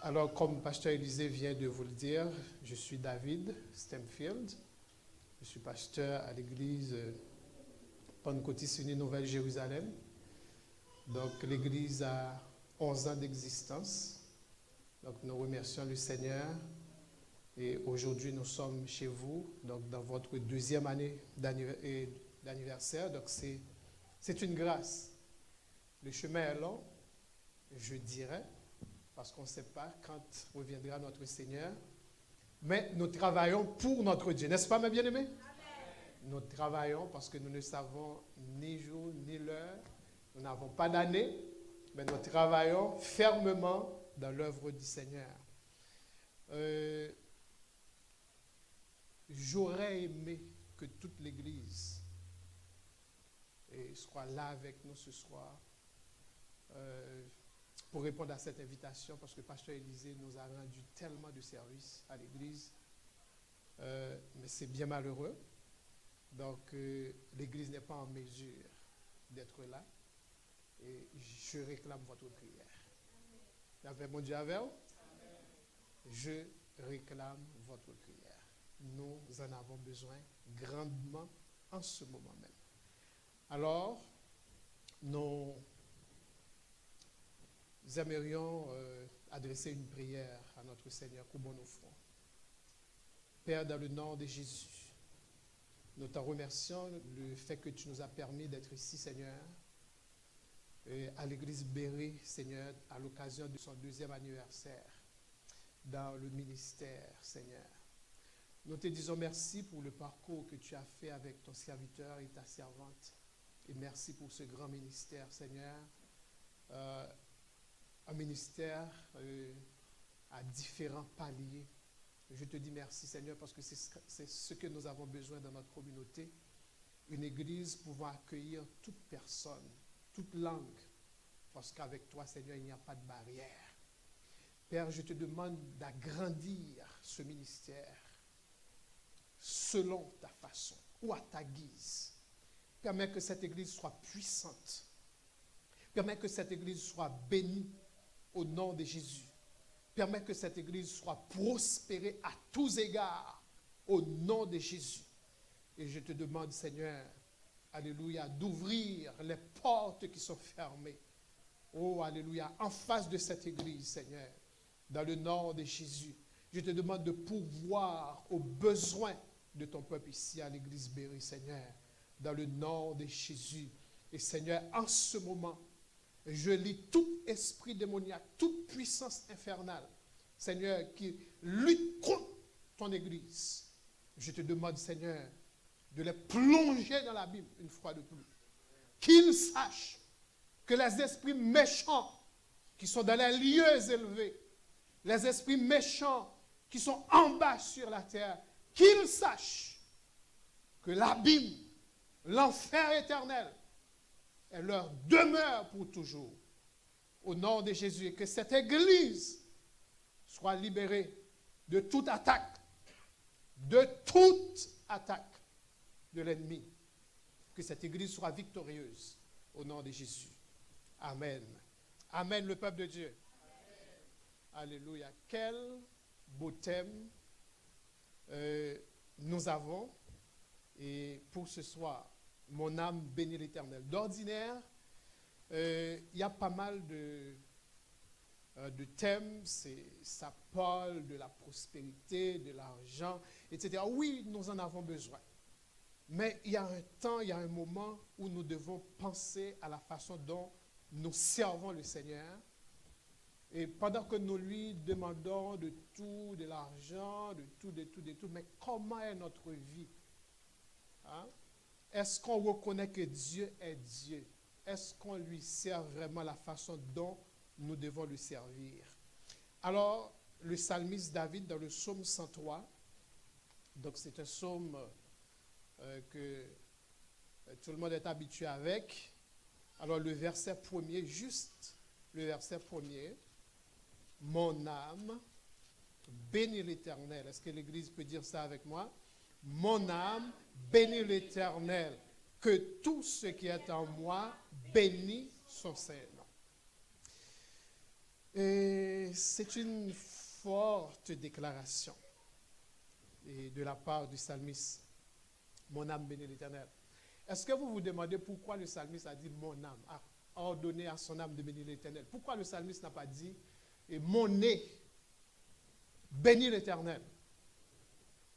Alors, comme Pasteur Élisée vient de vous le dire, je suis David Stemfield. Je suis pasteur à l'église Pentecôtiste Unie Nouvelle-Jérusalem. Donc, l'église a 11 ans d'existence. Donc, nous remercions le Seigneur. Et aujourd'hui, nous sommes chez vous, donc dans votre deuxième année d'anniversaire. Donc, c'est une grâce. Le chemin est long, je dirais, parce qu'on ne sait pas quand reviendra notre Seigneur. Mais nous travaillons pour notre Dieu. N'est-ce pas, mes bien-aimés? Nous travaillons parce que nous ne savons ni jour ni l'heure. Nous n'avons pas d'année, mais nous travaillons fermement dans l'œuvre du Seigneur. J'aurais aimé que toute l'Église soit là avec nous ce soir pour répondre à cette invitation, parce que Pasteur Élisée nous a rendu tellement de services à l'Église, mais c'est bien malheureux. Donc, l'Église n'est pas en mesure d'être là, et je réclame votre prière. Avec mon Dieu avec vous, je réclame votre prière. Nous en avons besoin grandement en ce moment même. Alors, nous aimerions adresser une prière à notre Seigneur. Courbons nos fronts. Père, dans le nom de Jésus, nous te remercions le fait que tu nous as permis d'être ici, Seigneur, à l'église Béret, Seigneur, à l'occasion de son deuxième anniversaire dans le ministère, Seigneur. Nous te disons merci pour le parcours que tu as fait avec ton serviteur et ta servante. Et merci pour ce grand ministère, Seigneur. Un ministère à différents paliers. Je te dis merci, Seigneur, parce que c'est ce que nous avons besoin dans notre communauté. Une église pouvant accueillir toute personne, toute langue, parce qu'avec toi, Seigneur, il n'y a pas de barrière. Père, je te demande d'agrandir ce ministère selon ta façon ou à ta guise. Permets que cette église soit puissante. Permets que cette église soit bénie au nom de Jésus. Permets que cette église soit prospérée à tous égards au nom de Jésus. Et je te demande, Seigneur, alléluia, d'ouvrir les portes qui sont fermées. Oh, alléluia, en face de cette église, Seigneur, dans le nom de Jésus. Je te demande de pourvoir aux besoins de ton peuple ici à l'église Béret, Seigneur, dans le nom de Jésus. Et Seigneur, en ce moment, je lis tout esprit démoniaque, toute puissance infernale, Seigneur, qui lutte contre ton église. Je te demande, Seigneur, de les plonger dans la Bible une fois de plus. Qu'ils sachent que les esprits méchants qui sont dans les lieux élevés, les esprits méchants qui sont en bas sur la terre, qu'ils sachent que l'abîme, l'enfer éternel, est leur demeure pour toujours. Au nom de Jésus, et que cette église soit libérée de toute attaque de l'ennemi. Que cette église soit victorieuse au nom de Jésus. Amen. Amen, le peuple de Dieu. Amen. Alléluia. Quel beau thème nous avons. Et pour ce soir, mon âme bénit l'Éternel. D'ordinaire, il y a pas mal de thèmes. Ça parle de la prospérité, de l'argent, etc. Oui, nous en avons besoin. Mais il y a un temps, il y a un moment où nous devons penser à la façon dont nous servons le Seigneur. Et pendant que nous lui demandons de tout, de l'argent, de tout, mais comment est notre vie? Hein? Est-ce qu'on reconnaît que Dieu est Dieu? Est-ce qu'on lui sert vraiment la façon dont nous devons le servir? Alors, le psalmiste David, dans le psaume 103, donc c'est un psaume que tout le monde est habitué avec. Alors, le verset premier, juste le verset premier, « Mon âme bénit l'Éternel ». Est-ce que l'Église peut dire ça avec moi? « Mon âme bénit l'Éternel, que tout ce qui est en moi bénit son Saint-Nom. » Et c'est une forte déclaration et de la part du psalmiste. Mon âme bénit l'Éternel. Est-ce que vous vous demandez pourquoi le psalmiste a dit mon âme, a ordonné à son âme de bénir l'Éternel? Pourquoi le psalmiste n'a pas dit mon nez bénit l'Éternel?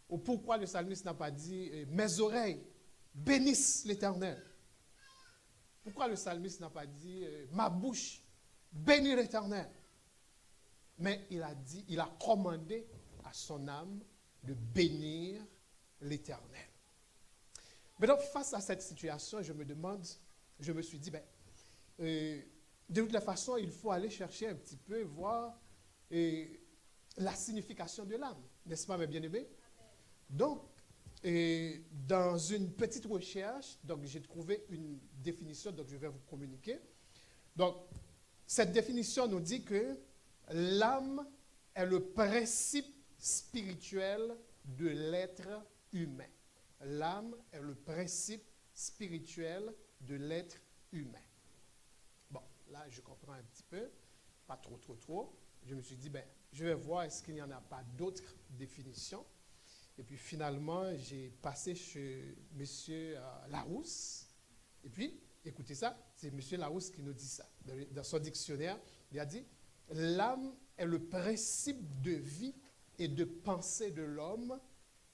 Ou pourquoi le psalmiste n'a pas dit mes oreilles bénissent l'Éternel? Pourquoi le psalmiste n'a pas dit ma bouche bénit l'Éternel? Mais il a dit, il a commandé à son âme de bénir l'Éternel. Mais donc, face à cette situation, je me suis dit, de toute façon, il faut aller chercher un petit peu, voir la signification de l'âme. N'est-ce pas, mes bien-aimés? Donc, dans une petite recherche, donc j'ai trouvé une définition, donc je vais vous communiquer. Donc, cette définition nous dit que l'âme est le principe spirituel de l'être humain. L'âme est le principe spirituel de l'être humain. Bon, là, je comprends un petit peu, pas trop. Je me suis dit, je vais voir est-ce qu'il n'y en a pas d'autres définitions. Et puis finalement, j'ai passé chez M. Larousse. Et puis, écoutez ça, c'est M. Larousse qui nous dit ça. Dans son dictionnaire, il a dit, l'âme est le principe de vie et de pensée de l'homme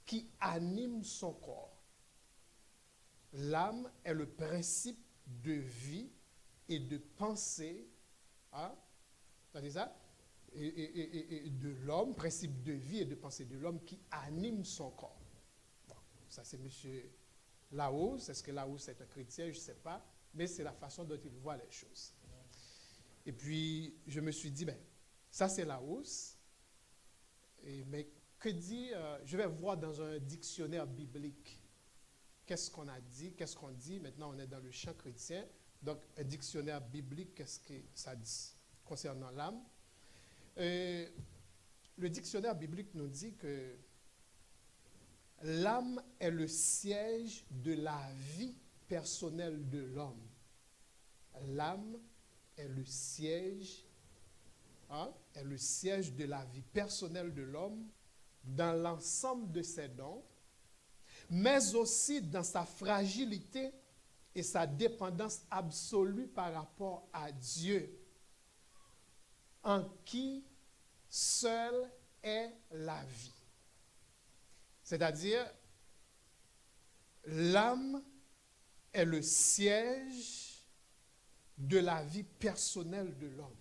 qui anime son corps. L'âme est le principe de vie et de pensée, entendez ça? Et de l'homme, principe de vie et de pensée de l'homme qui anime son corps. Bon, ça c'est M. Larousse. Est-ce que Larousse est un chrétien? Je ne sais pas. Mais c'est la façon dont il voit les choses. Et puis, je me suis dit, ça c'est Larousse. Mais que dit, je vais voir dans un dictionnaire biblique, qu'est-ce qu'on a dit, qu'est-ce qu'on dit. Maintenant, on est dans le champ chrétien. Donc, un dictionnaire biblique, qu'est-ce que ça dit concernant l'âme? Le dictionnaire biblique nous dit que l'âme est le siège de la vie personnelle de l'homme. L'âme est le siège de la vie personnelle de l'homme dans l'ensemble de ses dons, mais aussi dans sa fragilité et sa dépendance absolue par rapport à Dieu, en qui seule est la vie. C'est-à-dire, l'âme est le siège de la vie personnelle de l'homme.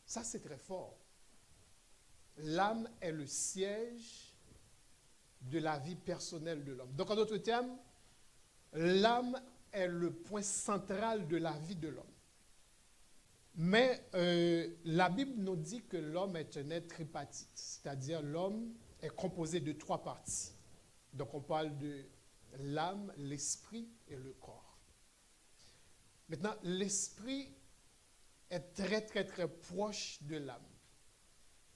Ça, c'est très fort. L'âme est le siège de la vie personnelle de l'homme. Donc, en d'autres termes, l'âme est le point central de la vie de l'homme. Mais la Bible nous dit que l'homme est un être tripartite, c'est-à-dire l'homme est composé de 3 parties. Donc on parle de l'âme, l'esprit et le corps. Maintenant, l'esprit est très proche de l'âme,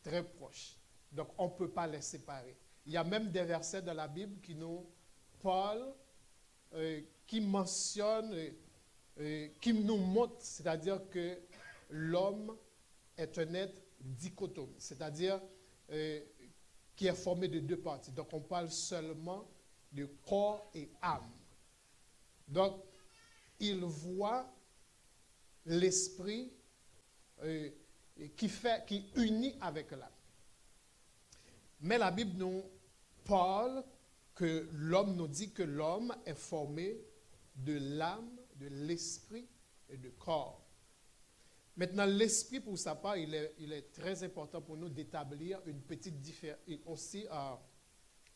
très proche. Donc on ne peut pas les séparer. Il y a même des versets dans la Bible qui nous parlent, qui mentionnent, qui nous montrent, c'est-à-dire que l'homme est un être dichotome, c'est-à-dire qui est formé de 2 parties. Donc, on parle seulement de corps et âme. Donc, il voit l'esprit qui unit avec l'âme. Mais la Bible nous parle que l'homme nous dit que l'homme est formé de l'âme, de l'esprit et du corps. Maintenant, l'esprit, pour sa part, il est très important pour nous d'établir une petite différence, aussi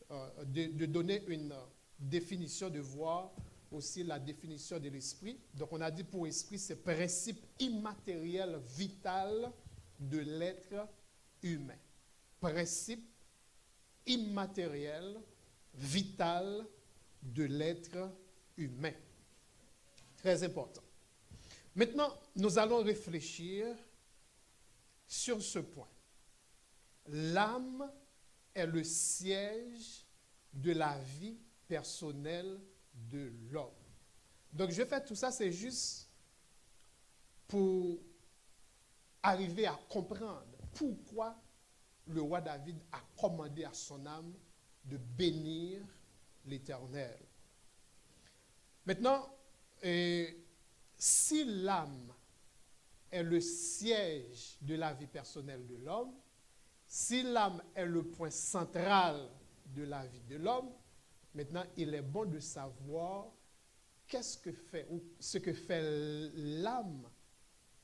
de donner une définition, de voir aussi la définition de l'esprit. Donc, on a dit pour esprit, c'est principe immatériel, vital de l'être humain. Principe immatériel, vital de l'être humain. Très important. Maintenant, nous allons réfléchir sur ce point. L'âme est le siège de la vie personnelle de l'homme. Donc, je fais tout ça, c'est juste pour arriver à comprendre pourquoi le roi David a commandé à son âme de bénir l'Éternel. Maintenant, si l'âme est le siège de la vie personnelle de l'homme, si l'âme est le point central de la vie de l'homme, maintenant, il est bon de savoir qu'est-ce que fait, ou ce que fait l'âme.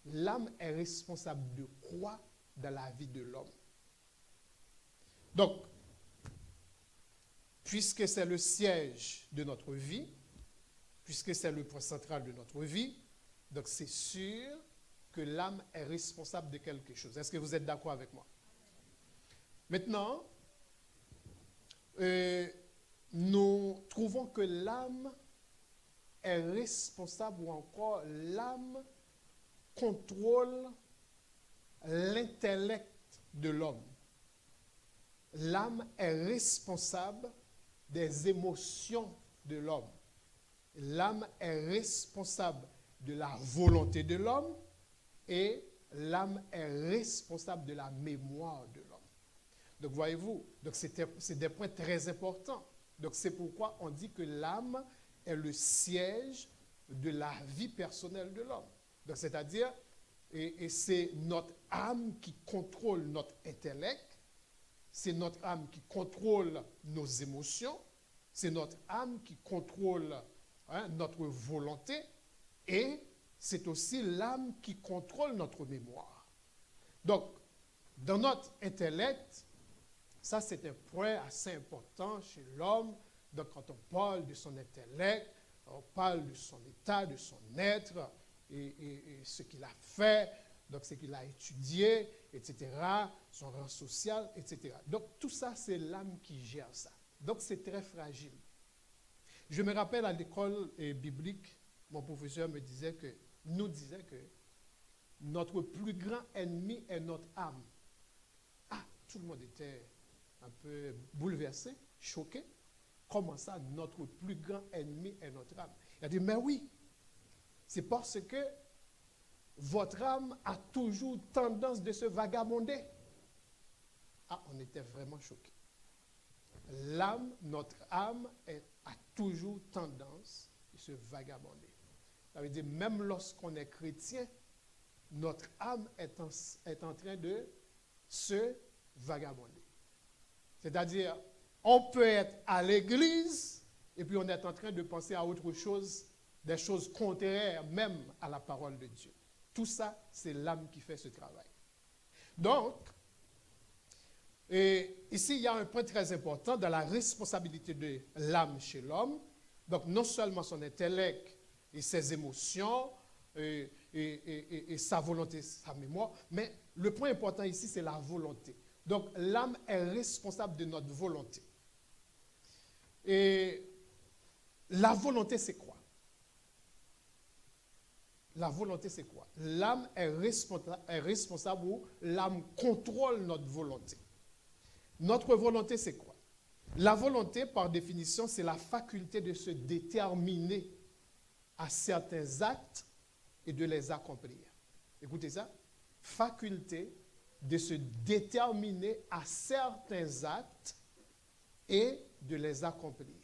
L'âme est responsable de quoi dans la vie de l'homme? Donc, puisque c'est le siège de notre vie, puisque c'est le point central de notre vie, donc c'est sûr que l'âme est responsable de quelque chose. Est-ce que vous êtes d'accord avec moi? Maintenant, nous trouvons que l'âme est responsable, ou encore l'âme contrôle l'intellect de l'homme. L'âme est responsable des émotions de l'homme. L'âme est responsable de la volonté de l'homme et l'âme est responsable de la mémoire de l'homme. Donc voyez-vous, donc c'est des points très importants. Donc c'est pourquoi on dit que l'âme est le siège de la vie personnelle de l'homme. Donc c'est-à-dire, et c'est notre âme qui contrôle notre intellect, c'est notre âme qui contrôle nos émotions, c'est notre âme qui contrôle notre volonté, et c'est aussi l'âme qui contrôle notre mémoire. Donc, dans notre intellect, ça c'est un point assez important chez l'homme. Donc, quand on parle de son intellect, on parle de son état, de son être, et ce qu'il a fait, donc ce qu'il a étudié, etc., son rang social, etc. Donc tout ça, c'est l'âme qui gère ça. Donc c'est très fragile. Je me rappelle à l'école biblique, mon professeur nous disait que notre plus grand ennemi est notre âme. Ah, tout le monde était un peu bouleversé, choqué. Comment ça, notre plus grand ennemi est notre âme? Il a dit, mais oui, c'est parce que votre âme a toujours tendance de se vagabonder. Ah, on était vraiment choqués. Notre âme a toujours tendance de se vagabonder. Ça veut dire, même lorsqu'on est chrétien, notre âme est en train de se vagabonder. C'est-à-dire, on peut être à l'église et puis on est en train de penser à autre chose, des choses contraires même à la parole de Dieu. Tout ça, c'est l'âme qui fait ce travail. Donc, ici, il y a un point très important dans la responsabilité de l'âme chez l'homme. Donc, non seulement son intellect et ses émotions et sa volonté, sa mémoire, mais le point important ici, c'est la volonté. Donc, l'âme est responsable de notre volonté. Et la volonté, c'est quoi? La volonté, c'est quoi? L'âme est responsable ou l'âme contrôle notre volonté. Notre volonté, c'est quoi? La volonté, par définition, c'est la faculté de se déterminer à certains actes et de les accomplir. Écoutez ça. Faculté de se déterminer à certains actes et de les accomplir.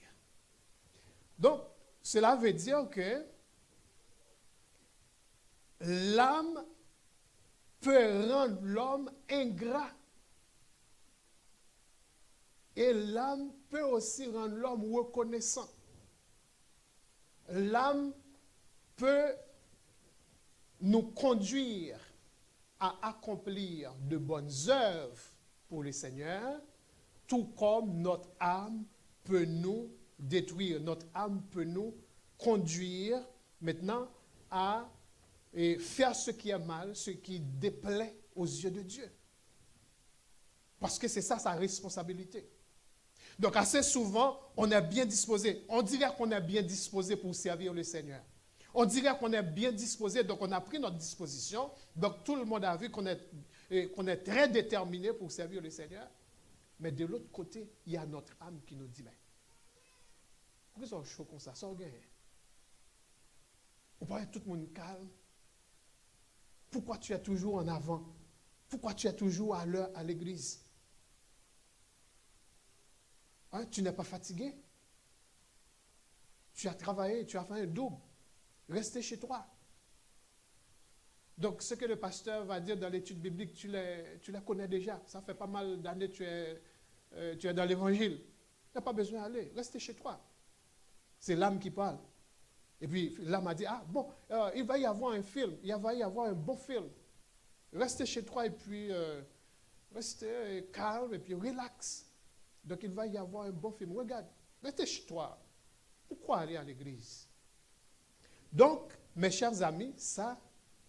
Donc, cela veut dire que l'âme peut rendre l'homme ingrat. Et l'âme peut aussi rendre l'homme reconnaissant. L'âme peut nous conduire à accomplir de bonnes œuvres pour le Seigneur, tout comme notre âme peut nous détruire. Notre âme peut nous conduire maintenant à faire ce qui est mal, ce qui déplaît aux yeux de Dieu. Parce que c'est ça sa responsabilité. Donc assez souvent, on est bien disposé. On dirait qu'on est bien disposé pour servir le Seigneur. On dirait qu'on est bien disposé, donc on a pris notre disposition. Donc tout le monde a vu qu'on est très déterminé pour servir le Seigneur. Mais de l'autre côté, il y a notre âme qui nous dit, mais pourquoi ils sont chauds comme ça? Ça gagne. On parle tout le monde calme. Pourquoi tu es toujours en avant? Pourquoi tu es toujours à l'heure à l'église? Hein, tu n'es pas fatigué? Tu as travaillé, tu as fait un double. Restez chez toi. Donc, ce que le pasteur va dire dans l'étude biblique, tu les connais déjà. Ça fait pas mal d'années que tu es dans l'évangile. Tu n'as pas besoin d'aller. Restez chez toi. C'est l'âme qui parle. Et puis, l'âme a dit, ah bon, il va y avoir un film. Il va y avoir un bon film. Restez chez toi et puis restez calme et puis relax. Donc, il va y avoir un bon film. Regarde, restez chez toi. Pourquoi aller à l'église? Donc, mes chers amis, ça,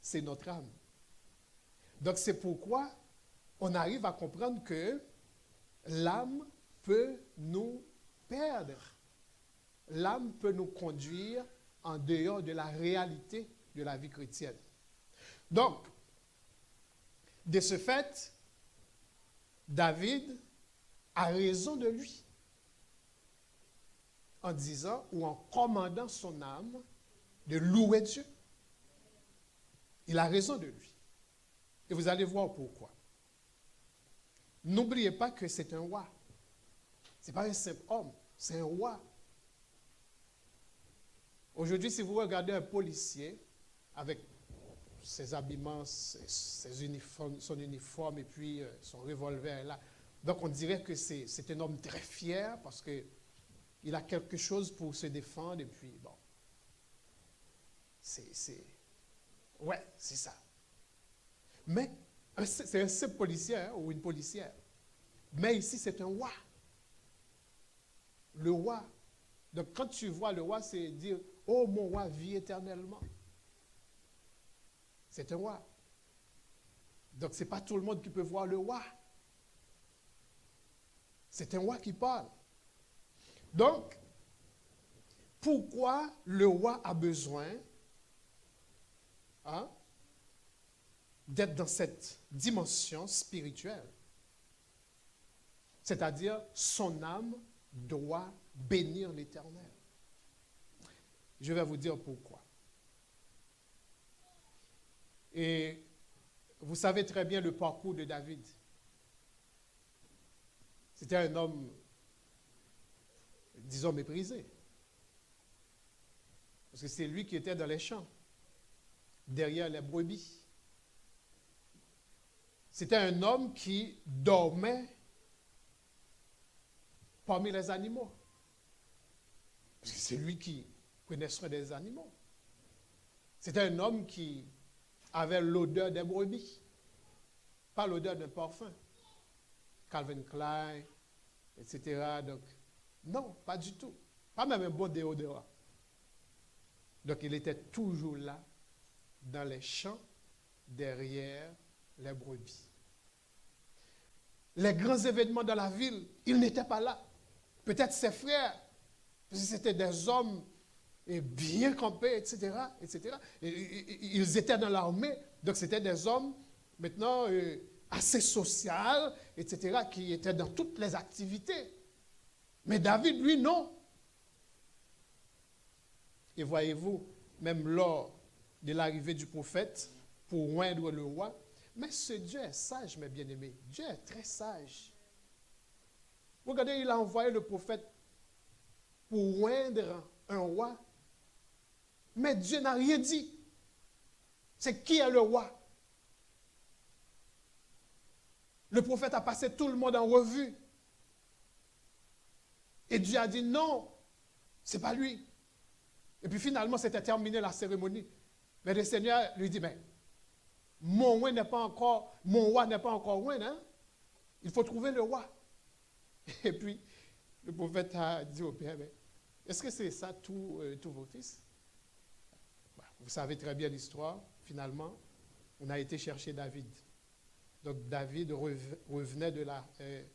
c'est notre âme. Donc, c'est pourquoi on arrive à comprendre que l'âme peut nous perdre. L'âme peut nous conduire en dehors de la réalité de la vie chrétienne. Donc, de ce fait, David a raison de lui en disant ou en commandant son âme de louer Dieu. Il a raison de lui. Et vous allez voir pourquoi. N'oubliez pas que c'est un roi. Ce n'est pas un simple homme, c'est un roi. Aujourd'hui, si vous regardez un policier avec ses habillements, ses uniformes, son uniforme et puis son revolver là, donc on dirait que c'est un homme très fier parce qu'il a quelque chose pour se défendre et puis bon. Ouais, c'est ça. Mais c'est un simple policier hein, ou une policière. Mais ici, c'est un roi. Le roi. Donc, quand tu vois le roi, c'est dire, oh, mon roi vit éternellement. C'est un roi. Donc, ce n'est pas tout le monde qui peut voir le roi. C'est un roi qui parle. Donc, pourquoi le roi a besoin d'être dans cette dimension spirituelle? C'est-à-dire, son âme doit bénir l'Éternel. Je vais vous dire pourquoi. Et vous savez très bien le parcours de David. C'était un homme, disons, méprisé. Parce que c'est lui qui était dans les champs, derrière les brebis. C'était un homme qui dormait parmi les animaux. Parce que c'est lui qui prenait soin des animaux. C'était un homme qui avait l'odeur des brebis, pas l'odeur d'un parfum. Calvin Klein, etc. Donc, non, pas du tout. Pas même un bon déodorant. Donc, il était toujours là, dans les champs, derrière les brebis. Les grands événements dans la ville, il n'était pas là. Peut-être ses frères, parce que c'était des hommes bien campés, etc., etc. Ils étaient dans l'armée, donc c'était des hommes maintenant assez sociaux, etc., qui étaient dans toutes les activités. Mais David, lui, non. Et voyez-vous, même lors de l'arrivée du prophète, pour oindre le roi, mais ce Dieu est sage, mes bien-aimés. Dieu est très sage. Regardez, il a envoyé le prophète pour oindre un roi. Mais Dieu n'a rien dit. C'est qui est le roi? Le prophète a passé tout le monde en revue. Et Dieu a dit non, ce n'est pas lui. Et puis finalement, c'était terminé la cérémonie. Mais le Seigneur lui dit, mais mon roi n'est pas encore roi, hein? Il faut trouver le roi. Et puis, le prophète a dit au père, est-ce que c'est ça tous vos fils? Vous savez très bien l'histoire. Finalement, on a été chercher David. Donc David revenait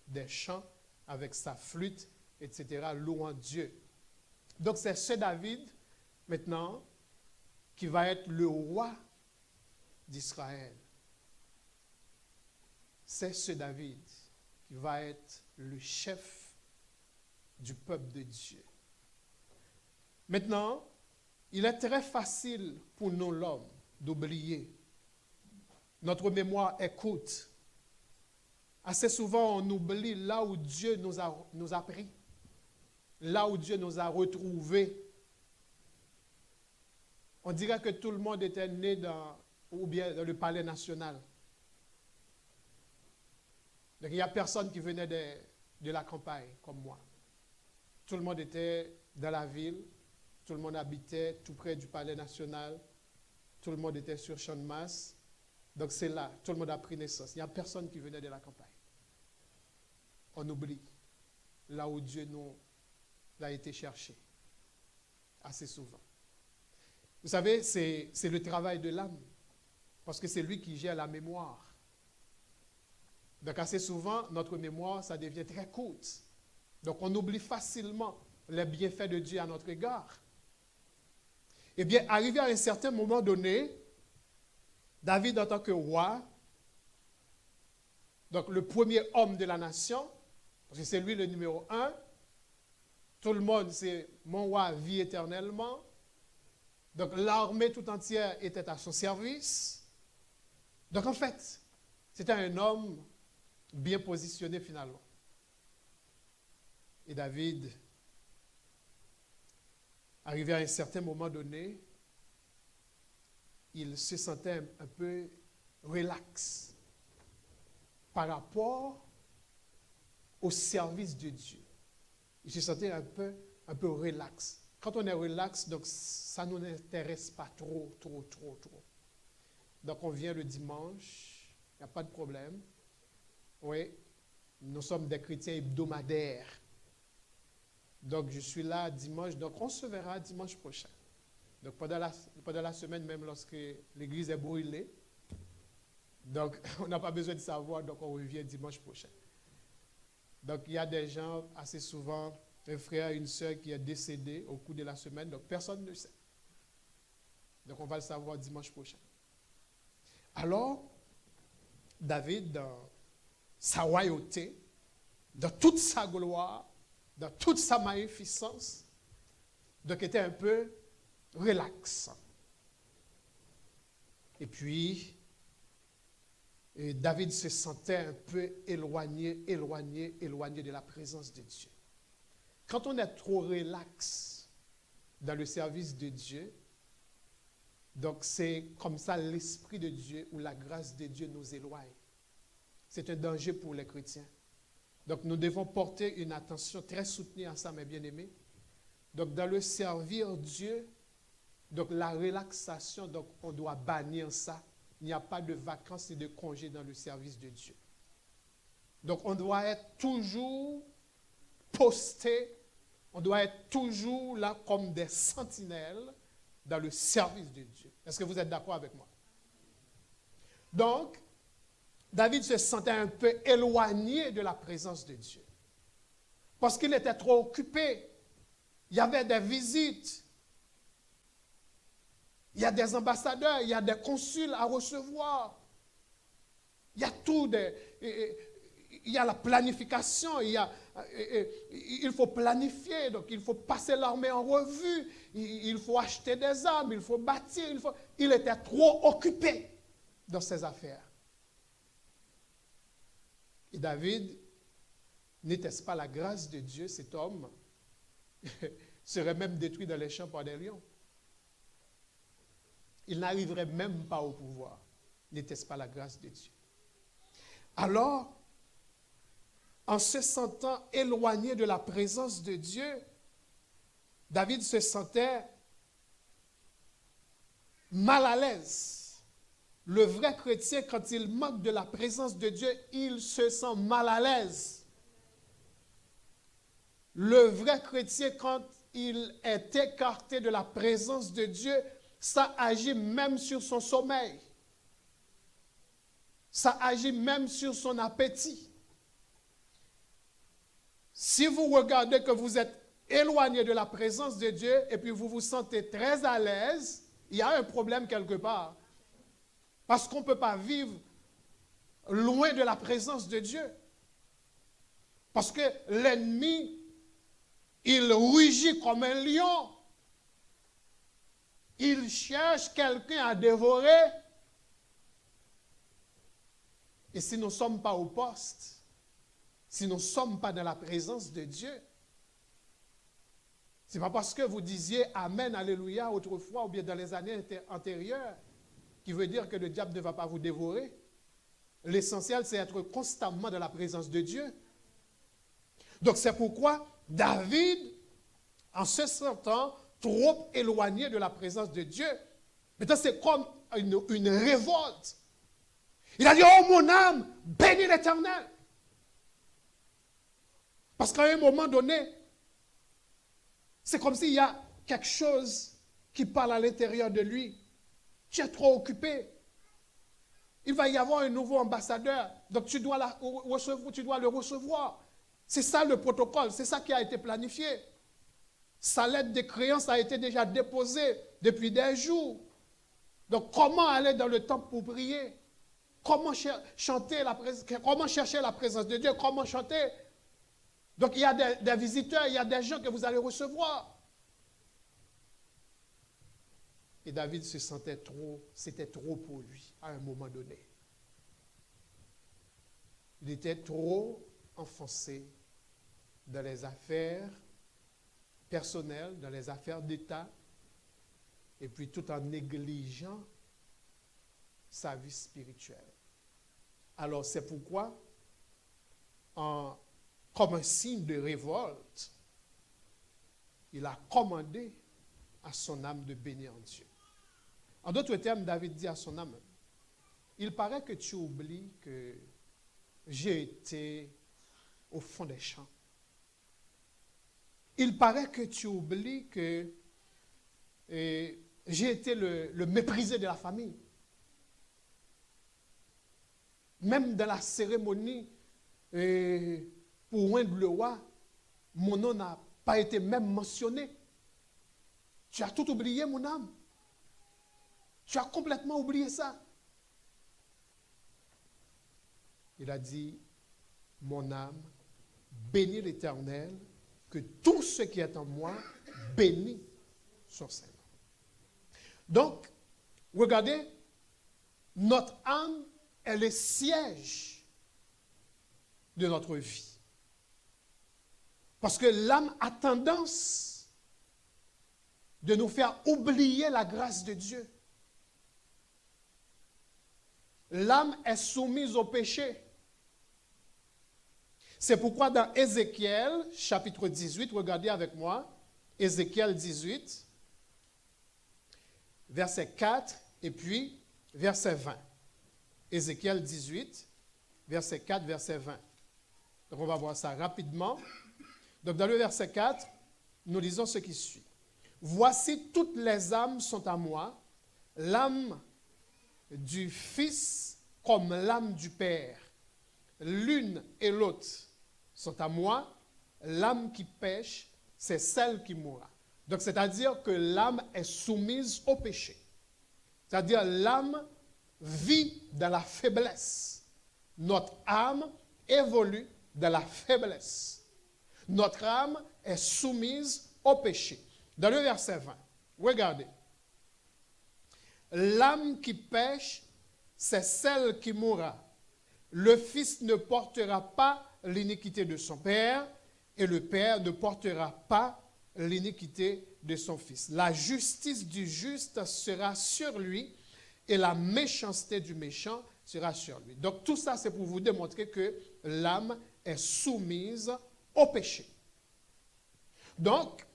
des champs avec sa flûte, etc., louant Dieu. Donc c'est ce David, maintenant, qui va être le roi d'Israël. C'est ce David qui va être le chef du peuple de Dieu. Maintenant, il est très facile pour nous, l'homme, d'oublier notre mémoire est courte. Assez souvent, on oublie là où Dieu nous a pris, là où Dieu nous a retrouvés. On dirait que tout le monde était né ou bien dans le palais national. Donc, il n'y a personne qui venait de la campagne comme moi. Tout le monde était dans la ville, tout le monde habitait tout près du palais national, tout le monde était sur Champ de Mars. Donc c'est là, tout le monde a pris naissance. Il n'y a personne qui venait de la campagne. On oublie là où Dieu nous a été cherché, assez souvent. Vous savez, c'est le travail de l'âme, parce que c'est lui qui gère la mémoire. Donc assez souvent, notre mémoire, ça devient très courte. Donc on oublie facilement les bienfaits de Dieu à notre égard. Eh bien, arrivé à un certain moment donné, David en tant que roi, donc le premier homme de la nation, parce que c'est lui le numéro 1, tout le monde, c'est mon roi vit éternellement. Donc l'armée tout entière était à son service. Donc en fait, c'était un homme bien positionné finalement. Et David, arrivé à un certain moment donné, il se sentait un peu relax par rapport au service de Dieu. Il se sentait un peu relax. Quand on est relax, donc ça ne nous intéresse pas trop. Donc on vient le dimanche, il n'y a pas de problème. Oui, nous sommes des chrétiens hebdomadaires. Donc je suis là dimanche, donc on se verra dimanche prochain. Donc pendant la semaine, même lorsque l'église est brûlée, donc on n'a pas besoin de savoir, donc on revient dimanche prochain. Donc il y a des gens, assez souvent, un frère, une sœur qui est décédé au cours de la semaine, donc personne ne sait. Donc on va le savoir dimanche prochain. Alors, David, dans sa royauté, dans toute sa gloire, dans toute sa magnificence, donc était un peu relax. Et puis, David se sentait un peu éloigné de la présence de Dieu. Quand on est trop relax dans le service de Dieu, donc c'est comme ça l'Esprit de Dieu ou la grâce de Dieu nous éloigne. C'est un danger pour les chrétiens. Donc nous devons porter une attention très soutenue à ça, mes bien-aimés. Donc dans le servir Dieu, donc la relaxation, donc on doit bannir ça. Il n'y a pas de vacances et de congés dans le service de Dieu. Donc on doit être toujours posté, on doit être toujours là comme des sentinelles dans le service de Dieu. Est-ce que vous êtes d'accord avec moi? Donc, David se sentait un peu éloigné de la présence de Dieu. Parce qu'il était trop occupé. Il y avait des visites. Il y a des ambassadeurs, il y a des consuls à recevoir. Il y a tout, il y a la planification, il faut planifier, donc il faut passer l'armée en revue, il faut acheter des armes, il faut bâtir, il était trop occupé dans ses affaires. Et David, n'était-ce pas la grâce de Dieu, cet homme serait même détruit dans les champs par des lions. Il n'arriverait même pas au pouvoir. N'était-ce pas la grâce de Dieu? Alors, en se sentant éloigné de la présence de Dieu, David se sentait mal à l'aise. Le vrai chrétien, quand il manque de la présence de Dieu, il se sent mal à l'aise. Le vrai chrétien, quand il est écarté de la présence de Dieu, ça agit même sur son sommeil. Ça agit même sur son appétit. Si vous regardez que vous êtes éloigné de la présence de Dieu et puis vous vous sentez très à l'aise, il y a un problème quelque part. Parce qu'on ne peut pas vivre loin de la présence de Dieu. Parce que l'ennemi, il rugit comme un lion. Il cherche quelqu'un à dévorer. Et si nous ne sommes pas au poste, si nous ne sommes pas dans la présence de Dieu, ce n'est pas parce que vous disiez Amen, Alléluia autrefois ou bien dans les années antérieures qui veut dire que le diable ne va pas vous dévorer. L'essentiel, c'est être constamment dans la présence de Dieu. Donc c'est pourquoi David, en se sentant trop éloigné de la présence de Dieu, maintenant c'est comme une révolte. Il a dit, oh mon âme, bénis l'Éternel. Parce qu'à un moment donné, c'est comme s'il y a quelque chose qui parle à l'intérieur de lui. Tu es trop occupé. Il va y avoir un nouveau ambassadeur. Donc tu dois le recevoir. C'est ça le protocole. C'est ça qui a été planifié. Sa lettre de créance a été déjà déposée depuis des jours. Donc comment aller dans le temple pour prier? Comment chercher la présence de Dieu? Comment chanter? Donc il y a des visiteurs, il y a des gens que vous allez recevoir. Et David se sentait c'était trop pour lui à un moment donné. Il était trop enfoncé dans les affaires personnelles, dans les affaires d'État, et puis tout en négligeant sa vie spirituelle. Alors c'est pourquoi, comme un signe de révolte, il a commandé à son âme de bénir Dieu. En d'autres termes, David dit à son âme, il paraît que tu oublies que j'ai été au fond des champs. Il paraît que tu oublies que j'ai été le méprisé de la famille. Même dans la cérémonie pour oindre le roi, mon nom n'a pas été même mentionné. Tu as tout oublié, mon âme. Tu as complètement oublié ça. Il a dit, mon âme, bénis l'Éternel, que tout ce qui est en moi bénit son Saint-Nom. Donc, regardez, notre âme est le siège de notre vie. Parce que l'âme a tendance de nous faire oublier la grâce de Dieu. L'âme est soumise au péché. C'est pourquoi dans Ézéchiel, chapitre 18, regardez avec moi, Ézéchiel 18, verset 4 et puis verset 20. Ézéchiel 18, verset 4, verset 20. Donc on va voir ça rapidement. Donc dans le verset 4, nous lisons ce qui suit. Voici toutes les âmes sont à moi, l'âme du Fils comme l'âme du Père. L'une et l'autre sont à moi, l'âme qui pêche, c'est celle qui mourra. Donc c'est-à-dire que l'âme est soumise au péché. C'est-à-dire l'âme vit dans la faiblesse. Notre âme évolue dans la faiblesse. Notre âme est soumise au péché. Dans le verset 20, regardez. L'âme qui pêche, c'est celle qui mourra. Le Fils ne portera pas l'iniquité de son Père, et le Père ne portera pas l'iniquité de son Fils. La justice du juste sera sur lui, et la méchanceté du méchant sera sur lui. Donc tout ça, c'est pour vous démontrer que l'âme est soumise au péché. Donc,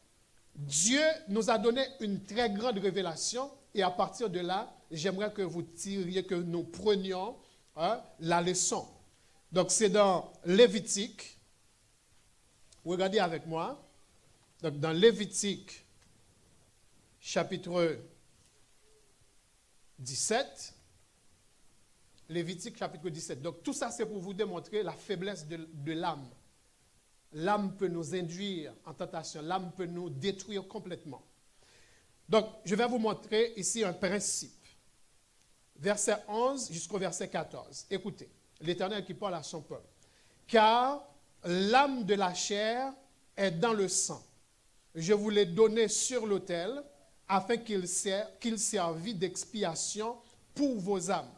Dieu nous a donné une très grande révélation, et à partir de là, j'aimerais que vous tiriez, que nous prenions la leçon. Donc, c'est dans Lévitique. Regardez avec moi. Donc, dans Lévitique, chapitre 17. Lévitique, chapitre 17. Donc, tout ça, c'est pour vous démontrer la faiblesse de l'âme. L'âme peut nous induire en tentation. L'âme peut nous détruire complètement. Donc, je vais vous montrer ici un principe. Verset 11 jusqu'au verset 14. Écoutez, l'Éternel qui parle à son peuple. Car l'âme de la chair est dans le sang. Je vous l'ai donné sur l'autel afin qu'il servît d'expiation pour vos âmes.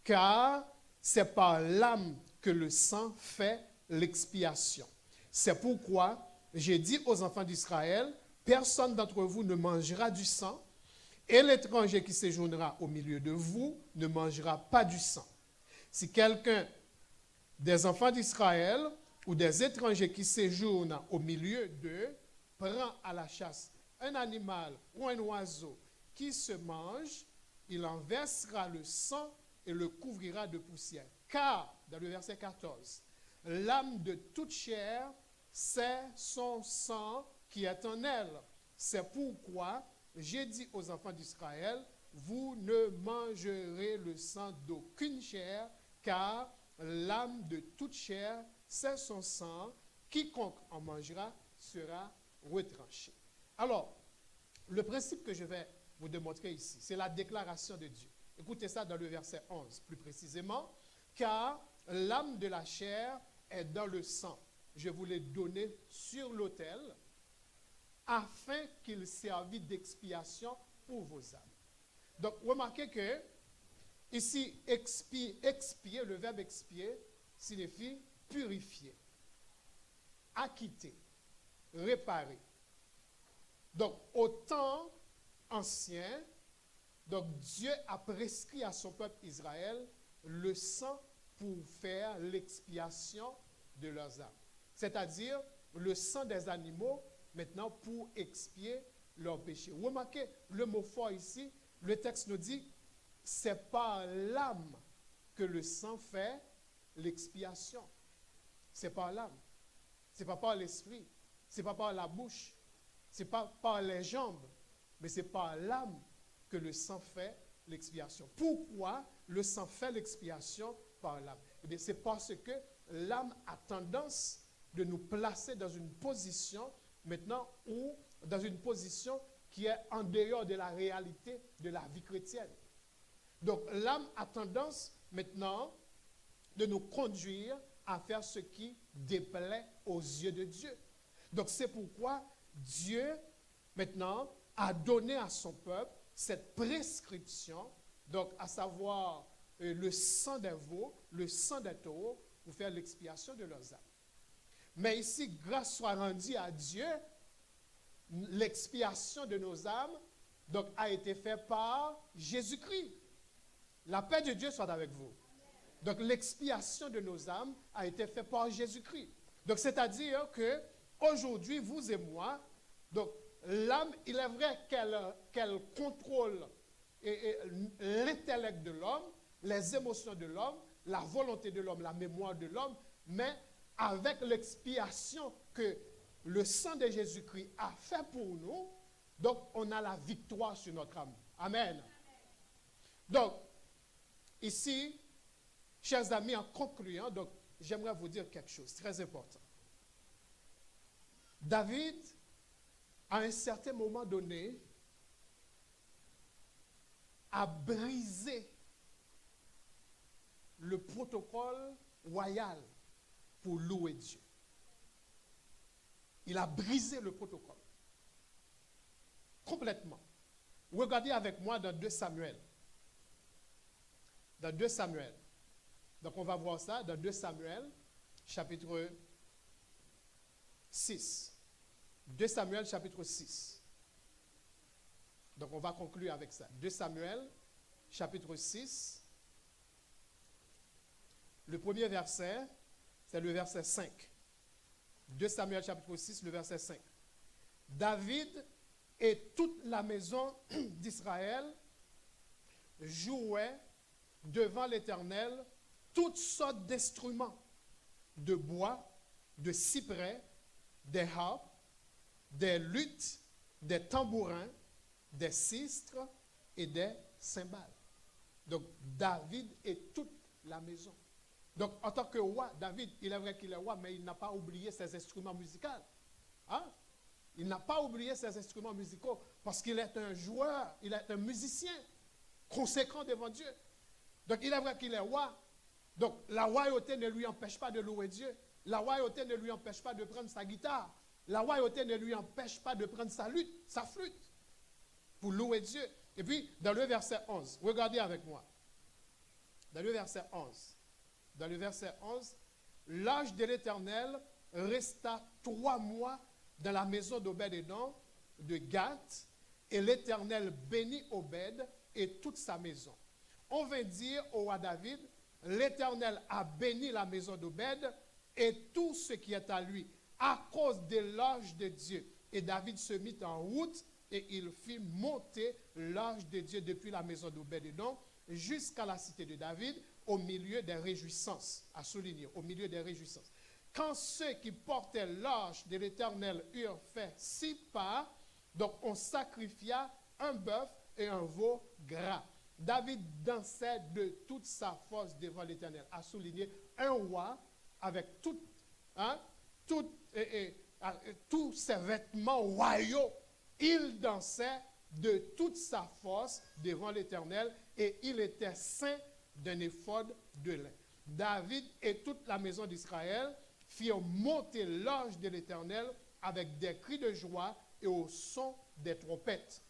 Car c'est par l'âme que le sang fait l'expiation. C'est pourquoi j'ai dit aux enfants d'Israël, personne d'entre vous ne mangera du sang, et l'étranger qui séjournera au milieu de vous ne mangera pas du sang. Si quelqu'un des enfants d'Israël ou des étrangers qui séjournent au milieu d'eux prend à la chasse un animal ou un oiseau qui se mange, il en versera le sang et le couvrira de poussière. Car, dans le verset 14, l'âme de toute chair, c'est son sang qui est en elle. C'est pourquoi j'ai dit aux enfants d'Israël, vous ne mangerez le sang d'aucune chair, car l'âme de toute chair, c'est son sang. Quiconque en mangera sera retranché. Alors, le principe que je vais vous démontrer ici, c'est la déclaration de Dieu. Écoutez ça dans le verset 11, plus précisément. Car l'âme de la chair est dans le sang. Je vous l'ai donné sur l'autel, afin qu'il servît d'expiation pour vos âmes. Donc, remarquez que, ici, expier, le verbe expier, signifie purifier, acquitter, réparer. Donc, au temps ancien, donc Dieu a prescrit à son peuple Israël le sang pour faire l'expiation de leurs âmes. C'est-à-dire le sang des animaux, maintenant, pour expier leurs péchés. Remarquez le mot fort ici, le texte nous dit, c'est par l'âme que le sang fait l'expiation. C'est par l'âme. Ce n'est pas par l'esprit. Ce n'est pas par la bouche. Ce n'est pas par les jambes. Mais c'est par l'âme que le sang fait l'expiation. Pourquoi le sang fait l'expiation par l'âme? Eh bien, c'est parce que l'âme a tendance de nous placer dans une position maintenant ou dans une position qui est en dehors de la réalité de la vie chrétienne. Donc l'âme a tendance maintenant de nous conduire à faire ce qui déplaît aux yeux de Dieu. Donc c'est pourquoi Dieu maintenant a donné à son peuple cette prescription, donc à savoir le sang des veaux, le sang des taureaux, pour faire l'expiation de leurs âmes. Mais ici, grâce soit rendue à Dieu, l'expiation de nos âmes donc, a été faite par Jésus-Christ. La paix de Dieu soit avec vous. Donc l'expiation de nos âmes a été faite par Jésus-Christ. Donc c'est-à-dire que aujourd'hui, vous et moi, donc l'âme, il est vrai qu'elle contrôle l'intellect de l'homme, les émotions de l'homme, la volonté de l'homme, la mémoire de l'homme, mais avec l'expiation que le sang de Jésus-Christ a fait pour nous, donc on a la victoire sur notre âme. Amen. Donc, ici, chers amis, en concluant, donc j'aimerais vous dire quelque chose de très important. David, à un certain moment donné, a brisé le protocole royal pour louer Dieu. Il a brisé le protocole. Complètement. Regardez avec moi dans 2 Samuel. Dans 2 Samuel. Donc on va voir ça dans 2 Samuel, chapitre 6. 2 Samuel, chapitre 6. Donc on va conclure avec ça. 2 Samuel, chapitre 6. Le premier verset, c'est le verset 5. 2 Samuel, chapitre 6, le verset 5. David et toute la maison d'Israël jouaient devant l'Éternel toutes sortes d'instruments de bois, de cyprès, des harpes, des luttes, des tambourins, des sistres et des cymbales. Donc David et toute la maison. Donc en tant que roi, David, il est vrai qu'il est roi, mais il n'a pas oublié ses instruments musicaux. Hein? Il n'a pas oublié ses instruments musicaux parce qu'il est un joueur, il est un musicien conséquent devant Dieu. Donc il est vrai qu'il est roi. Donc la royauté ne lui empêche pas de louer Dieu. La royauté ne lui empêche pas de prendre sa guitare. La royauté ne lui empêche pas de prendre sa lutte, sa flûte, pour louer Dieu. Et puis, dans le verset 11, regardez avec moi. Dans le verset 11, dans le verset 11, l'ange de l'Éternel resta 3 mois dans la maison d'Obed-Édom de Gath, et l'Éternel bénit Obed et toute sa maison. On vint dire au roi David, l'Éternel a béni la maison d'Obed et tout ce qui est à lui, à cause de l'ange de Dieu. Et David se mit en route et il fit monter l'ange de Dieu depuis la maison d'Obed-Édom jusqu'à la cité de David, au milieu des réjouissances, à souligner, au milieu des réjouissances. Quand ceux qui portaient l'ange de l'Éternel eurent fait 6 pas, donc on sacrifia un bœuf et un veau gras. David dansait de toute sa force devant l'Éternel. À souligner, un roi avec tous ses vêtements royaux, il dansait de toute sa force devant l'Éternel et il était ceint d'un éphod de lin. David et toute la maison d'Israël firent monter l'ange de l'Éternel avec des cris de joie et au son des trompettes.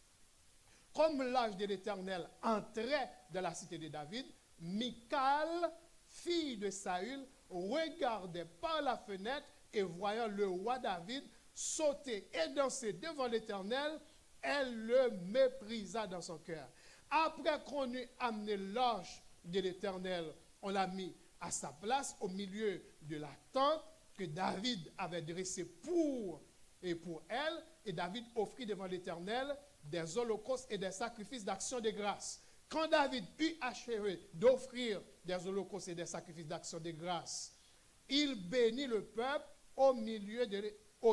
Comme l'ange de l'Éternel entrait dans la cité de David, Michal, fille de Saül, regardait par la fenêtre et voyant le roi David sauter et danser devant l'Éternel, elle le méprisa dans son cœur. Après qu'on eut amené l'ange de l'Éternel, on l'a mis à sa place au milieu de la tente que David avait dressée pour elle, et David offrit devant l'Éternel des holocaustes et des sacrifices d'action de grâce. Quand David eut achevé d'offrir des holocaustes et des sacrifices d'action de grâce, il bénit le peuple au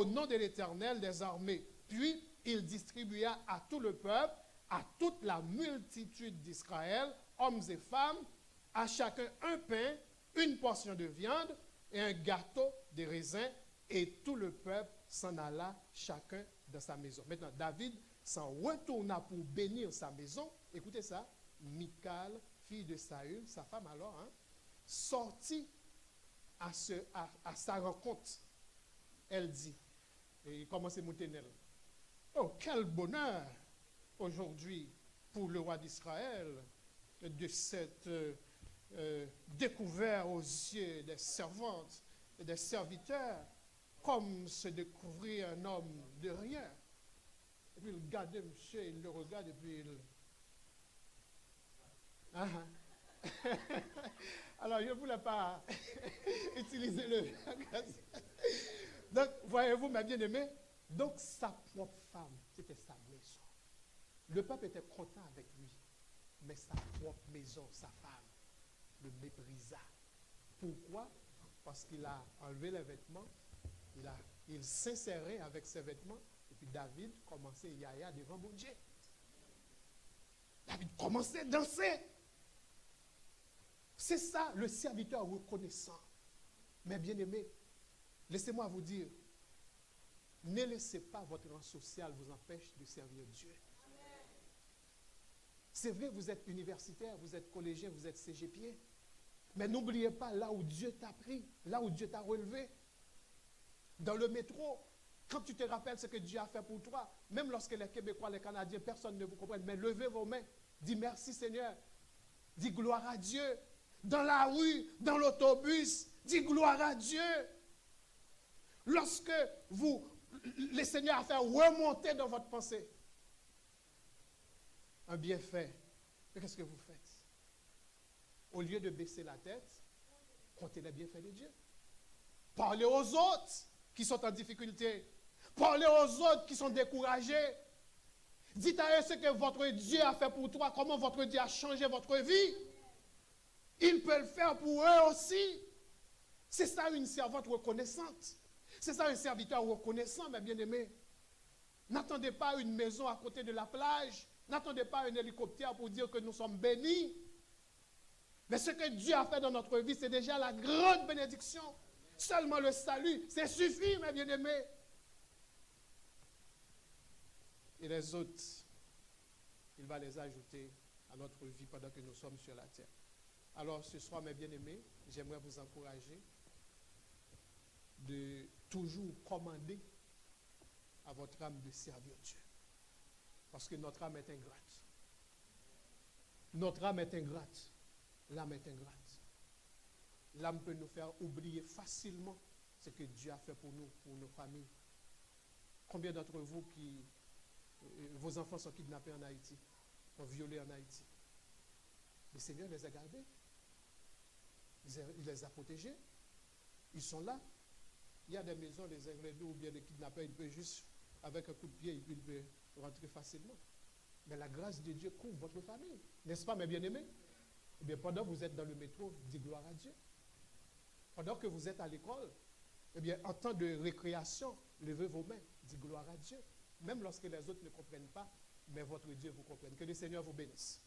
nom de l'Éternel des armées. Puis il distribua à tout le peuple, à toute la multitude d'Israël, hommes et femmes, à chacun un pain, une portion de viande et un gâteau de raisin, et tout le peuple s'en alla chacun dans sa maison. Maintenant, David s'en retourna pour bénir sa maison. Écoutez ça, Michal, fille de Saül, sa femme alors, sortit à sa rencontre. Elle dit, et il commence à monter en elle, oh, quel bonheur aujourd'hui pour le roi d'Israël de cette découvert aux yeux des servantes et des serviteurs, comme se découvrir un homme de rien. Et puis il regardait monsieur, il le regarde et puis il... Alors je ne voulais pas utiliser le... Donc, voyez-vous, ma bien-aimée, donc sa propre femme, c'était sa maison. Le peuple était content avec lui, mais sa propre maison, sa femme, le méprisa. Pourquoi? Parce qu'il a enlevé les vêtements, il s'insérait avec ses vêtements, et puis David commençait yaya devant mon Dieu. David commençait à danser. C'est ça, le serviteur reconnaissant. Mais bien-aimés, laissez-moi vous dire, ne laissez pas votre rang social vous empêcher de servir Dieu. C'est vrai, vous êtes universitaire, vous êtes collégien, vous êtes cégepien. Mais n'oubliez pas là où Dieu t'a pris, là où Dieu t'a relevé. Dans le métro, quand tu te rappelles ce que Dieu a fait pour toi, même lorsque les Québécois, les Canadiens, personne ne vous comprenne, mais levez vos mains, dis merci Seigneur, dis gloire à Dieu. Dans la rue, dans l'autobus, dis gloire à Dieu. Lorsque le Seigneur a fait remonter dans votre pensée un bienfait, qu'est-ce que vous faites? Au lieu de baisser la tête, comptez les bienfaits de Dieu. Parlez aux autres qui sont en difficulté. Parlez aux autres qui sont découragés. Dites à eux ce que votre Dieu a fait pour toi, comment votre Dieu a changé votre vie. Il peut le faire pour eux aussi. C'est ça une servante reconnaissante. C'est ça un serviteur reconnaissant, mes bien-aimés. N'attendez pas une maison à côté de la plage. N'attendez pas un hélicoptère pour dire que nous sommes bénis. Mais ce que Dieu a fait dans notre vie, c'est déjà la grande bénédiction. Seulement le salut, c'est suffit, mes bien-aimés. Et les autres, il va les ajouter à notre vie pendant que nous sommes sur la terre. Alors ce soir, mes bien-aimés, j'aimerais vous encourager de toujours commander à votre âme de servir Dieu. Parce que notre âme est ingrate. Notre âme est ingrate. L'âme est ingrate. L'âme peut nous faire oublier facilement ce que Dieu a fait pour nous, pour nos familles. Combien d'entre vous vos enfants sont kidnappés en Haïti, sont violés en Haïti? Le Seigneur les a gardés. Il les a protégés. Ils sont là. Il y a des maisons, les ingrédients ou bien les kidnappeurs, ils peuvent juste, avec un coup de pied, ils peuvent rentrer facilement. Mais la grâce de Dieu couvre votre famille. N'est-ce pas, mes bien-aimés? Eh bien, pendant que vous êtes dans le métro, dites gloire à Dieu. Pendant que vous êtes à l'école, eh bien, en temps de récréation, levez vos mains, dites gloire à Dieu. Même lorsque les autres ne comprennent pas, mais votre Dieu vous comprenne. Que le Seigneur vous bénisse.